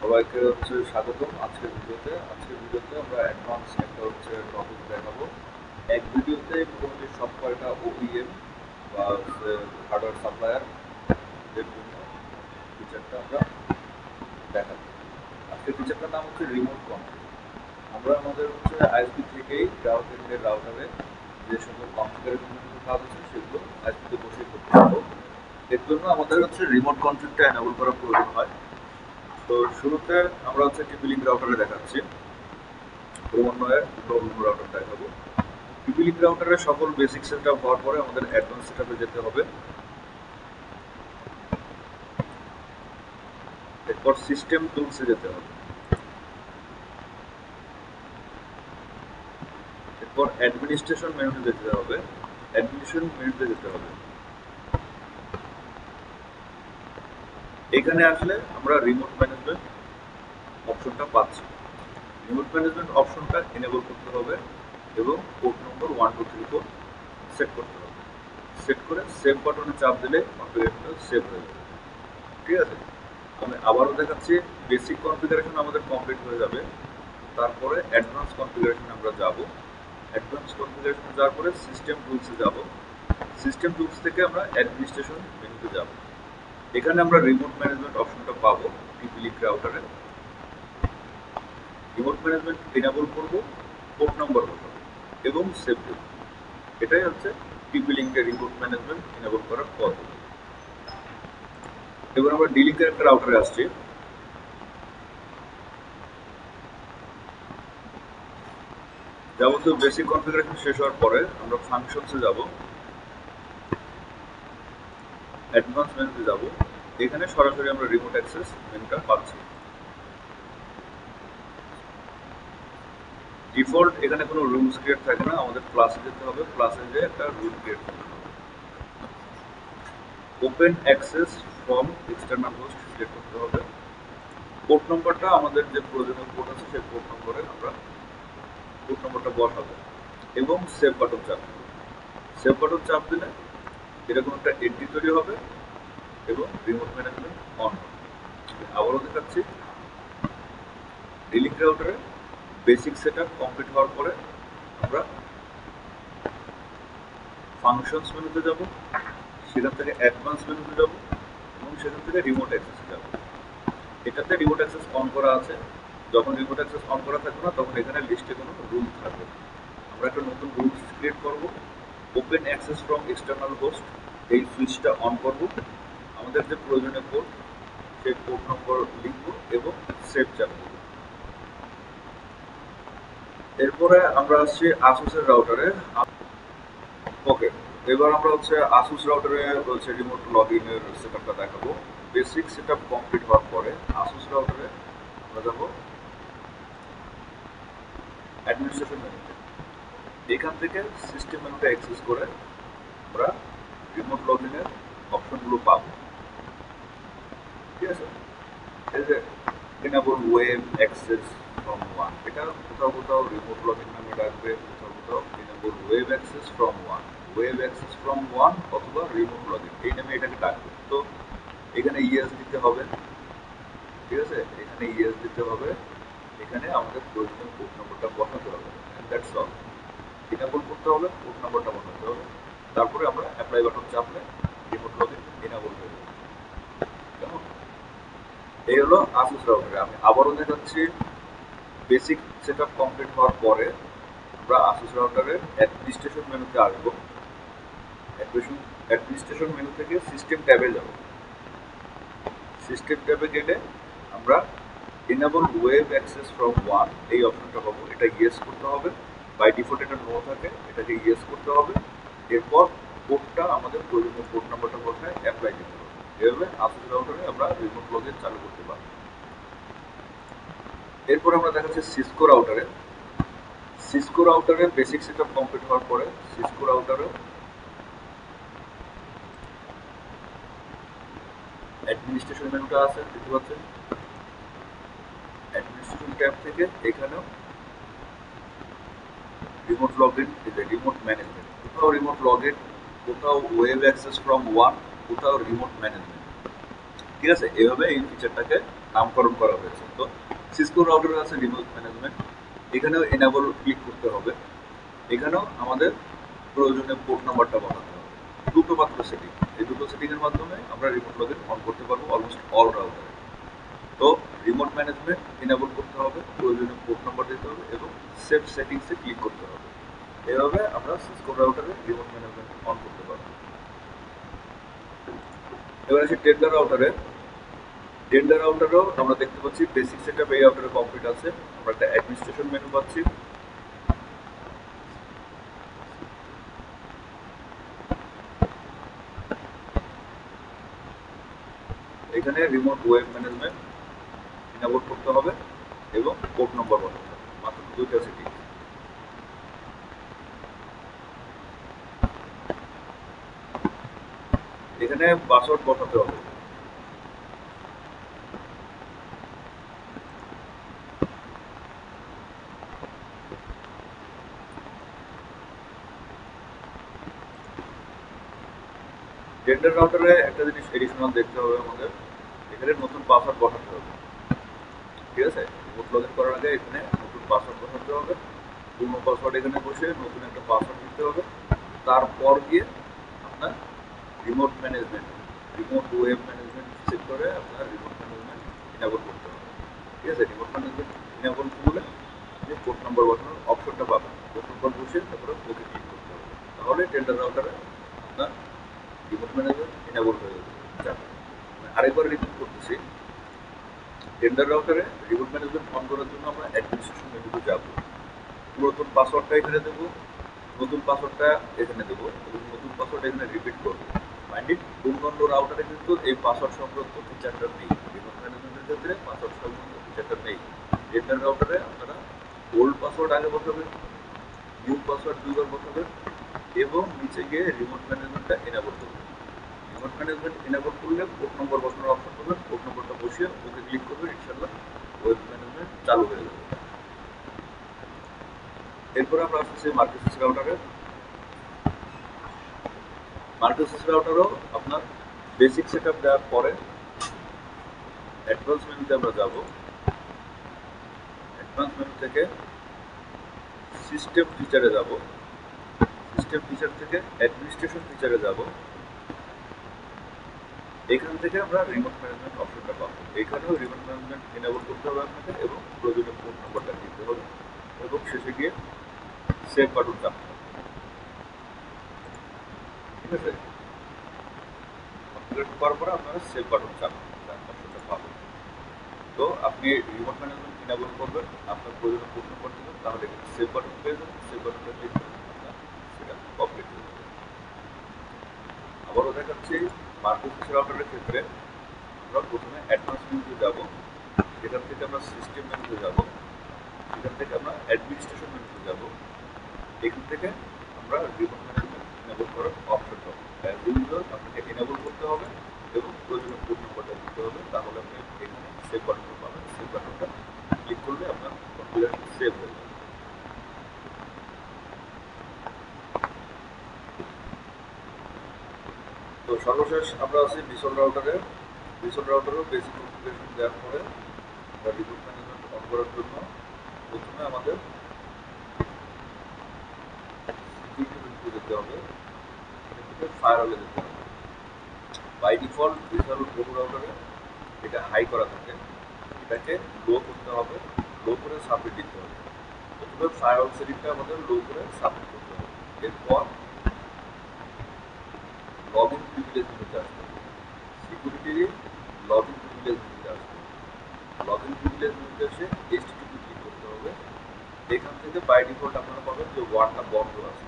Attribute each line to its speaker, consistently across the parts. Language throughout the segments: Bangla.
Speaker 1: সবাইকে স্বাগতম আজকের ভিডিওতে আমরা অ্যাডভান্স একটা টপিক দেখাবো। এক ভিডিওতে মোটামুটি সব কয়টা ওইএম বা হার্ডওয়্যার সাপ্লায়ার এর জন্য ফিচারটা আমরা দেখাবো। আজকের ফিচারটার নাম রিমোট কন্ট্রোল। আমরা আমাদের আইএসপি থেকেই গ্রাহকের রাউটারে যে সকল কনফিগারেশন কাজ আছে সেগুলো আইএসপিতে বসে করতে পারবো। এর জন্য আমাদের রিমোট কন্ট্রোলটা এনাবল করা প্রয়োজন হয়। তো শুরুতে আমরা টিপি-লিঙ্ক রাউটারে দেখাচ্ছি। ক্রমান্বয়ে আমরা অন্য রাউটার দেখাবো। টিপি-লিঙ্ক রাউটারের সকল বেসিক সেটআপ হওয়ার পরে আমাদের অ্যাডভান্স সেটআপে যেতে হবে। এরপর সিস্টেম টুলসে যেতে হবে। এরপর অ্যাডমিনিস্ট্রেশন মেনুতে যেতে হবে। এখানে আসলে আমরা রিমোট ম্যানেজমেন্ট অপশনটা পাচ্ছি। রিমোট ম্যানেজমেন্ট অপশনটা এনেবল করতে হবে এবং পোর্ট নম্বর 1234 সেট করতে হবে। সেট করে সেভ বাটনে চাপ দিলে কনফিগারেশনটা সেভ হয়ে যাবে। ঠিক আছে, আমি আবারও দেখাচ্ছি। বেসিক কনফিগারেশন আমাদের কমপ্লিট হয়ে যাবে, তারপরে অ্যাডভান্স কনফিগারেশন আমরা যাব। অ্যাডভান্স কনফিগারেশনে যাওয়ার পরে সিস্টেম টুলসে যাব। সিস্টেম টুলস থেকে আমরা অ্যাডমিনিস্ট্রেশন মেনুতে যাব। এখানে আমরা রিমোট ম্যানেজমেন্ট অপশনটা পাবো। টিপি-লিঙ্ক রাউটারে রিমোট ম্যানেজমেন্ট এনাবল করব, পোর্ট নম্বর বসাবো এবং সেভ দেব। এটাই টিপি-লিঙ্কের রিমোট ম্যানেজমেন্ট এনাবল করার পদ্ধতি। এবার আমরা ডি-লিঙ্কের একটা রাউটারে আসছি। যাবতীয় বেসিক কনফিগারেশন শেষ হওয়ার পরে আমরা ফাংশনসে যাব, অ্যাডভান্স মেনুতে যাব। এখানে সরাসরি আমরা রিমোট অ্যাক্সেস মেনুটা পাচ্ছি। ডিফল্ট এখানে কোনো রুলস ক্রিয়েট থাকে না, আমাদের ক্লাসে যেতে হবে। ক্লাসে যেয়ে একটা রুল ক্রিয়েট করতে হবে। Open access from external host select করতে হবে। পোর্ট নম্বরটা আমাদের যে প্রয়োজনীয় পোর্ট আছে সেই পোর্ট নম্বরে আমরা পোর্ট নম্বরটা বসাবো এবং সেভ বাটন চাপ দেব। সেভ বাটন চাপ দিলে এরকম একটা এন্ট্রি তৈরি হবে এবং রিমোট ম্যানেজমেন্ট অন হবে। আবারও দেখাচ্ছি। ডি-লিঙ্ক রাউটারে বেসিক সেটআপ কমপ্লিট হওয়ার পরে আমরা ফাংশনস মেনুতে যাব, সেখান থেকে অ্যাডভান্স মেনুতে যাব এবং সেখান থেকে রিমোট অ্যাক্সেসে যাব। এটাতে রিমোট অ্যাক্সেস অন করা আছে। যখন রিমোট অ্যাক্সেস অন করা থাকবে না তখন এখানে লিস্টে কোনো রুল থাকবে না। আমরা একটা নতুন রুলস ক্রিয়েট করব। Open access from external host এই সুইচটা অন করব। আমাদের যে প্রয়োজনীয় পোর্ট সেই পোর্ট নম্বর লিখব এবং সেভ চাপ দেব। এরপরে আমরা আসছি আসুসের রাউটারে। ওকে, এবার আমরা আসুস রাউটারে রিমোট লগ ইনের সেটআপটা দেখাবো। বেসিক সেটআপ কমপ্লিট হওয়ার পরে আসুস রাউটারে আমরা যাব অ্যাডমিনিস্ট্রেশন মেনুতে। এখান থেকে সিস্টেম মেনুটা অ্যাক্সেস করে আমরা রিমোট লগ ইনের অপশনগুলো পাবো। ঠিক আছে, এই যে enable web access from one, এটা কোথাও কোথাও রিমোট লগ ইন নামে ডাকবে, কোথাও কোথাও enable web access from one, web access from one অথবা রিমোট লগ ইন এই নামে এটাকে ডাকবে। তো এখানে ইয়েস দিতে হবে। ঠিক আছে, এখানে ইয়েস দিতে হবে। এখানে আমাদের প্রয়োজনীয় পোর্ট নম্বরটা বসাতে হবে। That's all. enable করতে হবে, পোর্ট নম্বরটা বসাতে হবে, তারপরে আমরা অ্যাপ্লাই বাটন চাপলে রিমোট লগ ইন enable হয়ে যাবে। কেমন? এই হলো আসুস রাউটারে। আমি আবারও দেখাচ্ছি। বেসিক সেটআপ কমপ্লিট হওয়ার পরে আমরা আসুস রাউটারের অ্যাডমিনিস্ট্রেশন মেনুতে আসবো। অ্যাডমিনিস্ট্রেশন মেনু থেকে সিস্টেম ট্যাবে যাব। সিস্টেম ট্যাবে গেলে আমরা enable web access from one এই অপশনটা পাবো। এটা ইয়েস করতে হবে। বাই ডিফল্ট এটা নো থাকে, এটাকে ইয়েস করতে হবে। এরপর পোর্টটা আমাদের প্রয়োজনীয় পোর্ট নাম্বারটা বসায় অ্যাপ্লাই দিতে হবে। এভাবে আসুস রাউটারে আমরা রিমোট লগ ইন চালু করতে পারবো। এরপর আমরা দেখাচ্ছি সিসকো রাউটারে। সিসকো রাউটারের বেসিক সেটআপ কমপ্লিট হওয়ার পরে সিসকো রাউটারে অ্যাডমিনিস্ট্রেশন মেনুটা আছে, দেখতে পাচ্ছেন। অ্যাডমিনিস্ট্রেশন ট্যাব থেকে এখানেও remote log in, remote management, কোথাও রিমোট লগ ইন, কোথাও ওয়েব অ্যাক্সেস ফ্রম ওয়ান, কোথাও রিমোট ম্যানেজমেন্ট। ঠিক আছে, এভাবে এই ফিচারটাকে নামকরণ করা হয়েছে। তো সিসকো রাউটারে আছে রিমোট ম্যানেজমেন্ট, এখানেও এনেবল ক্লিক করতে হবে। এখানেও আমাদের প্রয়োজনীয় পোর্ট নাম্বারটা বানাতে হবে। দুটো মাত্র সেটিং, এই দুটো সেটিং এর মাধ্যমে আমরা রিমোট লগইন অন করতে পারবো অলমোস্ট অল রাউটারে। তো রিমোট ম্যানেজমেন্ট এনেবল করতে হবে, প্রয়োজনীয় পোর্ট নাম্বার দিতে হবে এবং সেভ সেটিংসে ক্লিক করতে হবে। এভাবে আমরা সিসকো রাউটারে রিমোট ম্যানেজমেন্ট অন করতে পারবো। এবার আসি টেন্ডার রাউটারে। টেন্ডার রাউটারেও আমরা দেখতে পাচ্ছি বেসিক সেটআপ এই রাউটারে কমপ্লিট আছে। আমরা একটা অ্যাডমিনিস্ট্রেশন মেনু পাচ্ছি। এখানে রিমোট ওয়েব ম্যানেজমেন্ট এনেবল করতে হবে এবং পোর্ট নম্বর বসাতে হবে, মাত্র দুইটা সেটিং। এখানে পাসওয়ার্ড বসাতে হবে। টেন্ডার রাউটারে একটা জিনিস এডিশনাল দেখতে হবে আমাদের, এখানে নতুন পাসওয়ার্ড বসাতে হবে। ঠিক আছে, রিমোট লগ ইন করার আগে এখানে নতুন পাসওয়ার্ড বসাতে হবে। পুরনো পাসওয়ার্ড এখানে বসে নতুন একটা পাসওয়ার্ড দিতে হবে। তারপর গিয়ে আপনার remote management, remote web management set করে আপনার রিমোট ম্যানেজমেন্ট ইনেবল করতে হবে। ঠিক আছে, রিমোট ম্যানেজমেন্ট ইনেবল করলে আপনি পোর্ট নাম্বার বসানোর অপশনটা পাবেন। পোর্ট নাম্বার বসে তারপরে ওকে ক্লিক করতে হবে, তাহলে টেন্ডার রাউটারে আপনার রিমোট ম্যানেজমেন্ট ইনেবল হয়ে যাবে। আরেকবার রিপিট করতেছি, টেন্ডার রাউটারে রিমোট ম্যানেজমেন্ট অন করার জন্য আমরা অ্যাডমিনিস্ট্রেশন মেনুতে যাব। পুরাতন পাসওয়ার্ডটা এখানে দেবো, নতুন পাসওয়ার্ডটা এখানে দেবো এবং নতুন পাসওয়ার্ড এখানে রিপিট করবো। মাইন্ড ইট, অন্যান্য রাউটারে কিন্তু এই পাসওয়ার্ড সংক্রান্ত ফিচারটা নেই। রিমোট ম্যানেজমেন্টের ক্ষেত্রে পাসওয়ার্ড সংক্রান্ত ফিচারটা নেই। টেন্ডার রাউটারে আপনারা ওল্ড পাসওয়ার্ড আগে বসাবেন, নিউ পাসওয়ার্ড দুইবার বসাবেন এবং নিচে গিয়ে রিমোট ম্যানেজমেন্টটা এনেবল করবেন। রিমোট ম্যানেজমেন্ট এনেবল করলে পোর্ট নম্বর বসানোর অপশন পাবেন, পোর্ট নম্বরটা বসিয়ে ওকে ক্লিক করবেন, ইনশাল্লাহ ওয়েব ম্যানেজমেন্ট চালু হয়ে যাবে। এরপরে আমরা আসছি মার্কেসিস রাউটারে। মার্কেসিস রাউটারও আপনার বেসিক সেটআপ দেওয়ার পরে অ্যাডভান্স মেনুতে আমরা যাব। অ্যাডভান্স মেনু থেকে সিস্টেম ফিচারে যাব, সিস্টেম ফিচার থেকে অ্যাডমিনিস্ট্রেশন ফিচারে যাব। এখান থেকে আমরা রিমোট ম্যানেজমেন্ট অপশনটা পাবো। এখানেও রিমোট ম্যানেজমেন্ট এনেবল করতে হবে আপনাকে এবং প্রয়োজনীয় পোর্ট নম্বরটা দিতে হবে এবং শেষে গিয়ে সেভ বাটন চাপতে হবে। ঠিক আছে, কনফিগার করার পরে আপনারা সেভ বাটন চাপবেন, অপশনটা পাবেন। তো আপনি রিমোট ম্যানেজমেন্ট ইনেবল করবেন, আপনার প্রয়োজনীয় পোর্ট নম্বর দেবেন, তাহলে এখানে সেভ বাটন পেয়ে যাবেন। সেভ বাটনটা ক্লিক করে আপনার সেটা কমপ্লিট হয়ে যাবে। আবারও দেখাচ্ছি, মার্কেসিস রাউটারের ক্ষেত্রে আমরা প্রথমে অ্যাডভান্স মেনুতে যাব, সেখান থেকে আমরা সিস্টেম মেনুতে যাব, সেখান থেকে আমরা অ্যাডমিনিস্ট্রেশন মেনুতে যাব। এখান থেকে আমরা রিমোট ম্যানেজমেন্ট এনেবল করার অপশন পাবো। অ্যাজ ইউজুয়াল আপনাকে এনেবল করতে হবে এবং প্রয়োজনীয় পোর্ট নম্বরটা দিতে হবে, তাহলে আপনি এখানে সেভ বাটনটা পাবেন। সেভ বাটনটা ক্লিক করলে আপনার কনফিগারেশন সেভ হয়ে যাবে। তো সর্বশেষ আমরা আছি ভিসল রাউটারে। ভিসল রাউটারেও বেসিক কনফিগারেশন দেওয়ার পরে আমরা রিমোট ম্যানেজমেন্ট অন করার জন্য প্রথমে আমাদের সিকিউরিটি মেনুতে যেতে হবে, এখান থেকে ফায়ারওয়ালে যেতে হবে। বাই ডিফল্ট ভিসল বহু রাউটারে এটা হাই করা থাকে, এটাকে লো করতে হবে, লো করে সাবমিট দিতে হবে। প্রথমে ফায়ারওয়াল সেটিংটা আমাদের লো করে সাবমিট করতে হবে। এরপর লগ ইন প্রিভিলেজ মেনুতে আসতে হবে, সিকিউরিটি লগ ইন প্রিভিলেজ মেনুতে আসতে হবে। লগ ইন প্রিভিলেজ মেনুতে এসে এইচটিটিপি ক্লিক করতে হবে। এখান থেকে বাই ডিফল্ট আপনারা পাবেন যে ওয়ার্ডটা বন্ধ আছে।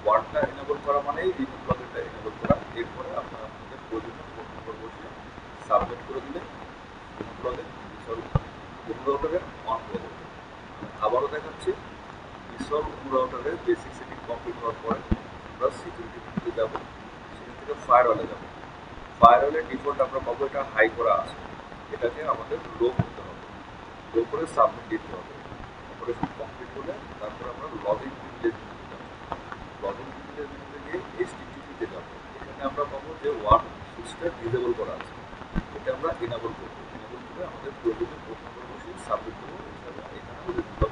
Speaker 1: ওয়ার্ডটা এনেবল করা মানেই রিমোট লগইনটা এনেবল করা। এরপরে আপনারা আপনাদের প্রয়োজনীয় পোর্ট নম্বর বসিয়ে সাবমিট করে দিলে রিমোট লগইন ভিসল হোম রাউটারে অন হয়ে যাবে। আবারও দেখাচ্ছি, ভিসল হোম রাউটারের বেসিক সেটিং কমপ্লিট হওয়ার পরে আমরা সিকিউরিটি মেনুতে যাব, সেখান থেকে ফায়ারওয়ালে যাব। ফায়ারওয়ালের ডিফল্ট আমরা পাবো এটা হাই করা আছে, এটাকে আমাদের লো করতে হবে, লো করে সাবমিট দিতে হবে। অপারেশন কমপ্লিট হলে তারপর আমরা লগ ইন প্রিভিলেজ মেনুতে যাব। লগ ইন প্রিভিলেজ মেনুতে গিয়ে এইচটিটিপিতে যাব। এখানে আমরা পাবো যে ওয়ার্ড সুইচটা ডিসেবল করা আছে, এটা আমরা এনাবল করবো, এনাবল করে আমাদের প্রয়োজনে ফোন নাম্বার বসিয়ে সাবমিট করবো, এছাড়া এখানে